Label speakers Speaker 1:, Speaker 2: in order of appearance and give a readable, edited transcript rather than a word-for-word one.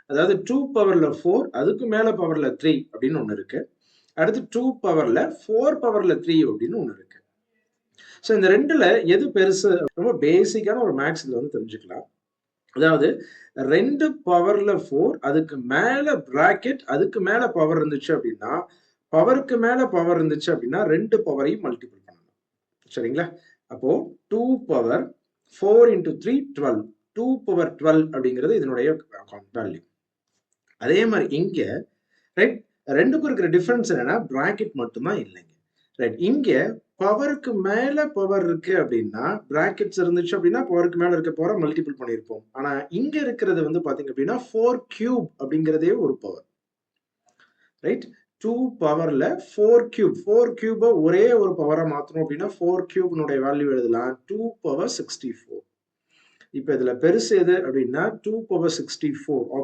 Speaker 1: அதாவது 2 பவர்ல 4 அதுக்கு மேல பவர்ல 3 அப்படின்னு ஒண்ணு இருக்கு. அடுத்து 2 பவர்ல 4 பவர்ல 3 அப்படின்னு ஒண்ணு இருக்கு. ஸோ இந்த 2ல எது பெருசு? ரொம்ப பேசிக்கான ஒரு மேத்ஸ் இதுல வந்து தெரிஞ்சுக்கலாம். அதாவது 2 பவர்ல 4 அதுக்கு மேல பிராக்கெட் அதுக்கு மேல பவர் இருந்துச்சு அப்படின்னா, பவருக்கு மேல பவர் இருந்துச்சு அப்படின்னா 2 பவரையும் மல்டிபிள் பண்ணணும். சரிங்களா? அப்போ 2 பவர் 4 இன்டு 3 12. 2 பவர் 12 அப்படிங்கிறது இதனுடைய வேல்யூ. அதே மாதிரி இங்க ரைட் 2க்கும் இருக்கிற டிஃபரன்ஸ் என்னன்னா பிராக்கெட் மட்டும்தான் இல்லைங்க. ரைட் இங்க பவருக்கு மேல பவர் இருக்கு அப்படின்னா பிராக்கெட்ஸ் இருந்துச்சு அப்படின்னா பவருக்கு மேல இருக்க பவரை மல்டிபிள் பண்ணியிருப்போம். ஆனா இங்க இருக்கிறது வந்து பாத்தீங்க அப்படின்னா 4 கியூப் அப்படிங்கிறதே ஒரு பவர். ரைட் 2 பவர்ல 4 கியூப் 4 கியூப ஒரே ஒரு பவரா மாத்தணும் அப்படின்னா 4 கியூப்னுடைய வேல்யூ எழுதலாம் 2 பவர் 64. இப்ப இதுல பெருசு எது அப்படின்னா 2 பவர் 64